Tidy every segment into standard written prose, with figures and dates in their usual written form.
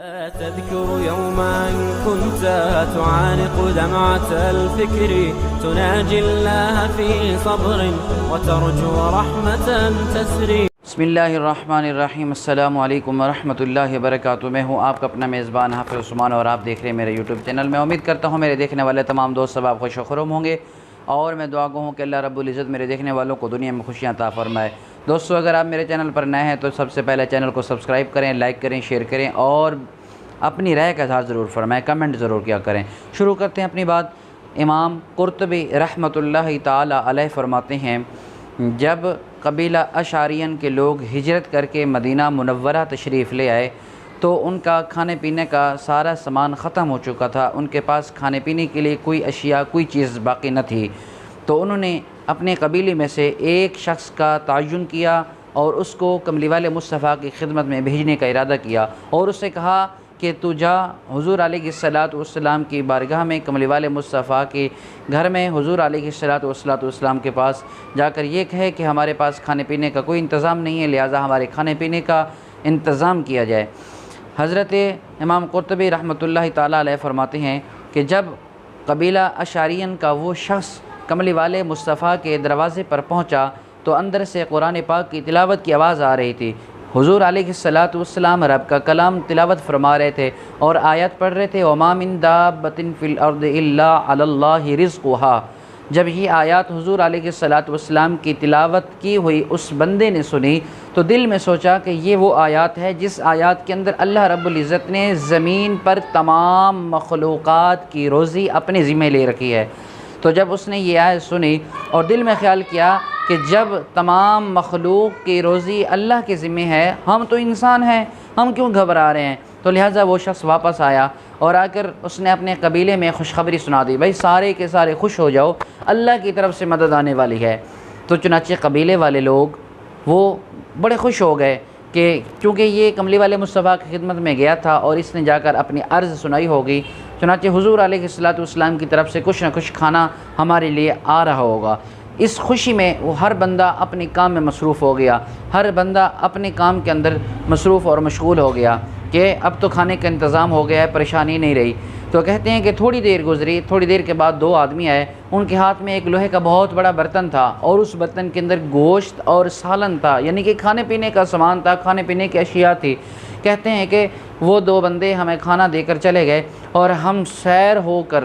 تذكر يوما كنت تعانق دمعة الفكر تناجي الله في صبر وترجو رحمة تسري. بسم اللہ الرحمن الرحیم. السلام علیکم ورحمۃ اللہ وبرکاتہ. میں ہوں آپ کا اپنا میزبان حافظ عثمان اور آپ دیکھ رہے ہیں میرے یوٹیوب چینل. میں امید کرتا ہوں میرے دیکھنے والے تمام دوست سب آپ خوش و خرم ہوں گے اور میں دعا گو ہوں کہ اللہ رب العزت میرے دیکھنے والوں کو دنیا میں خوشیاں عطا فرمائے. دوستو اگر آپ میرے چینل پر نئے ہیں تو سب سے پہلے چینل کو سبسکرائب کریں، لائک کریں، شیئر کریں اور اپنی رائے کا اظہار ضرور فرمائیں، کمنٹ ضرور کیا کریں. شروع کرتے ہیں اپنی بات. امام قرطبی رحمۃ اللہ تعالی علیہ فرماتے ہیں جب قبیلہ اشعریین کے لوگ ہجرت کر کے مدینہ منورہ تشریف لے آئے تو ان کا کھانے پینے کا سارا سامان ختم ہو چکا تھا. ان کے پاس کھانے پینے کے لیے کوئی اشیاء، کوئی چیز باقی نہ تھی. تو انہوں نے اپنے قبیلے میں سے ایک شخص کا تعین کیا اور اس کو کملی والے مصطفیٰ کی خدمت میں بھیجنے کا ارادہ کیا اور اس سے کہا کہ تو جا حضور علیہ الصلوۃ والسلام کی بارگاہ میں، کملی والے مصطفیٰ کے گھر میں حضور علیہ الصلوۃ والسلام کے پاس جا کر یہ کہے کہ ہمارے پاس کھانے پینے کا کوئی انتظام نہیں ہے، لہٰذا ہمارے کھانے پینے کا انتظام کیا جائے. حضرت امام قرطبی رحمۃ اللہ تعالیٰ علیہ فرماتے ہیں کہ جب قبیلہ اشعریین کا وہ شخص کملی والے مصطفیٰ کے دروازے پر پہنچا تو اندر سے قرآن پاک کی تلاوت کی آواز آ رہی تھی. حضور علیہ الصلوۃ والسلام رب کا کلام تلاوت فرما رہے تھے اور آیت پڑھ رہے تھے وَمَا مِن دَابَّةٍ فِي الْأَرْضِ إِلَّا عَلَى اللَّهِ رِزْقُهَا. جب یہ آیات حضور علیہ الصلوۃ والسلام کی تلاوت کی ہوئی اس بندے نے سنی تو دل میں سوچا کہ یہ وہ آیات ہے جس آیات کے اندر اللہ رب العزت نے زمین پر تمام مخلوقات کی روزی اپنے ذمہ لے رکھی ہے. تو جب اس نے یہ آیت سنی اور دل میں خیال کیا کہ جب تمام مخلوق کی روزی اللہ کے ذمہ ہے، ہم تو انسان ہیں، ہم کیوں گھبرا رہے ہیں؟ تو لہٰذا وہ شخص واپس آیا اور آ کر اس نے اپنے قبیلے میں خوشخبری سنا دی، بھائی سارے کے سارے خوش ہو جاؤ، اللہ کی طرف سے مدد آنے والی ہے. تو چنانچہ قبیلے والے لوگ وہ بڑے خوش ہو گئے کہ چونکہ یہ کملی والے مصطفیٰ کی خدمت میں گیا تھا اور اس نے جا کر اپنی عرض سنائی ہوگی، چنانچہ حضور علیہ الصلوۃ والسلام کی طرف سے کچھ نہ کچھ کھانا ہمارے لیے آ رہا ہوگا. اس خوشی میں وہ ہر بندہ اپنے کام میں مصروف ہو گیا، ہر بندہ اپنے کام کے اندر مصروف اور مشغول ہو گیا کہ اب تو کھانے کا انتظام ہو گیا ہے، پریشانی نہیں رہی. تو کہتے ہیں کہ تھوڑی دیر گزری، تھوڑی دیر کے بعد دو آدمی آئے. ان کے ہاتھ میں ایک لوہے کا بہت بڑا برتن تھا اور اس برتن کے اندر گوشت اور سالن تھا، یعنی کہ کھانے پینے کا سامان تھا، کھانے پینے کی اشیاء تھی. کہتے ہیں کہ وہ دو بندے ہمیں کھانا دے کر چلے گئے اور ہم سیر ہو کر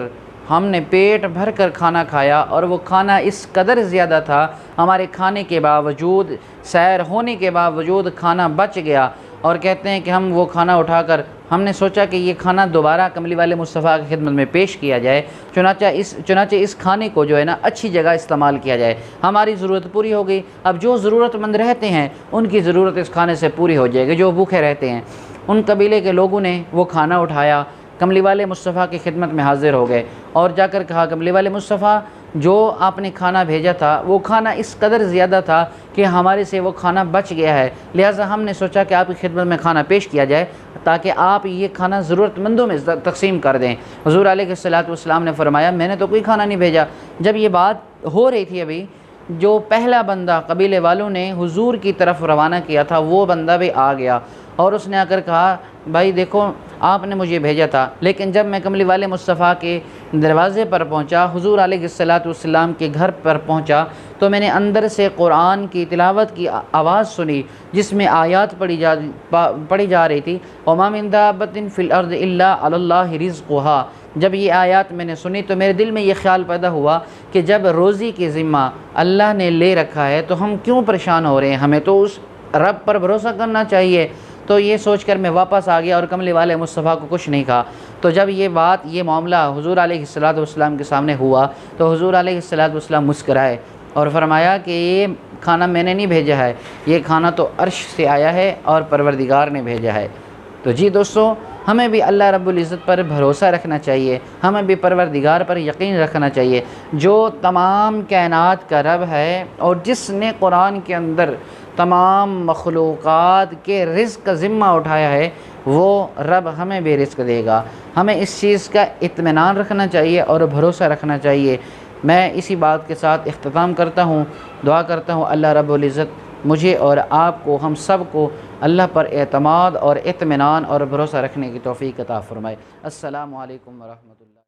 ہم نے پیٹ بھر کر کھانا کھایا اور وہ کھانا اس قدر زیادہ تھا، ہمارے کھانے کے باوجود، سیر ہونے کے باوجود کھانا بچ گیا. اور کہتے ہیں کہ ہم وہ کھانا اٹھا کر ہم نے سوچا کہ یہ کھانا دوبارہ کملی والے مصطفیٰ کی خدمت میں پیش کیا جائے، چنانچہ اس کھانے کو جو ہے نا اچھی جگہ استعمال کیا جائے. ہماری ضرورت پوری ہو گئی، اب جو ضرورت مند رہتے ہیں ان کی ضرورت اس کھانے سے پوری ہو جائے گی، جو بھوکے رہتے ہیں. ان قبیلے کے لوگوں نے وہ کھانا اٹھایا، کملی والے مصطفیٰ کی خدمت میں حاضر ہو گئے اور جا کر کہا کملی والے مصطفیٰ جو آپ نے کھانا بھیجا تھا وہ کھانا اس قدر زیادہ تھا کہ ہمارے سے وہ کھانا بچ گیا ہے، لہٰذا ہم نے سوچا کہ آپ کی خدمت میں کھانا پیش کیا جائے تاکہ آپ یہ کھانا ضرورت مندوں میں تقسیم کر دیں. حضور علیہ الصلوۃ والسلام نے فرمایا میں نے تو کوئی کھانا نہیں بھیجا. جب یہ بات ہو رہی تھی ابھی جو پہلا بندہ قبیلے والوں نے حضور کی طرف روانہ کیا تھا وہ بندہ بھی آ گیا اور اس نے آ کر کہا بھائی دیکھو آپ نے مجھے بھیجا تھا، لیکن جب میں کملی والے مصطفیٰ کے دروازے پر پہنچا، حضور علیہ الصلوۃ والسلام کے گھر پر پہنچا تو میں نے اندر سے قرآن کی تلاوت کی آواز سنی جس میں آیات پڑھی جا رہی تھی وَمَا مِن دَابَّةٍ فِي الْأَرْضِ إِلَّا عَلَى اللَّهِ رِزْقُهَا. جب یہ آیات میں نے سنی تو میرے دل میں یہ خیال پیدا ہوا کہ جب روزی کی ذمہ اللہ نے لے رکھا ہے تو ہم کیوں پریشان ہو رہے ہیں، ہمیں تو اس رب پر بھروسہ کرنا چاہیے. تو یہ سوچ کر میں واپس آ گیا اور کملی والے مصطفیٰ کو کچھ نہیں کہا. تو جب یہ معاملہ حضور علیہ الصلوۃ والسلام کے سامنے ہوا تو حضور علیہ الصلوۃ والسلام مسکرائے اور فرمایا کہ یہ کھانا میں نے نہیں بھیجا ہے، یہ کھانا تو عرش سے آیا ہے اور پروردگار نے بھیجا ہے. تو جی دوستو ہمیں بھی اللہ رب العزت پر بھروسہ رکھنا چاہیے، ہمیں بھی پروردگار پر یقین رکھنا چاہیے جو تمام کائنات کا رب ہے اور جس نے قرآن کے اندر تمام مخلوقات کے رزق کا ذمہ اٹھایا ہے وہ رب ہمیں بھی رزق دے گا. ہمیں اس چیز کا اطمینان رکھنا چاہیے اور بھروسہ رکھنا چاہیے. میں اسی بات کے ساتھ اختتام کرتا ہوں، دعا کرتا ہوں اللہ رب العزت مجھے اور آپ کو، ہم سب کو اللہ پر اعتماد اور اطمینان اور بھروسہ رکھنے کی توفیق عطا فرمائے۔ السلام علیکم ورحمۃ اللہ۔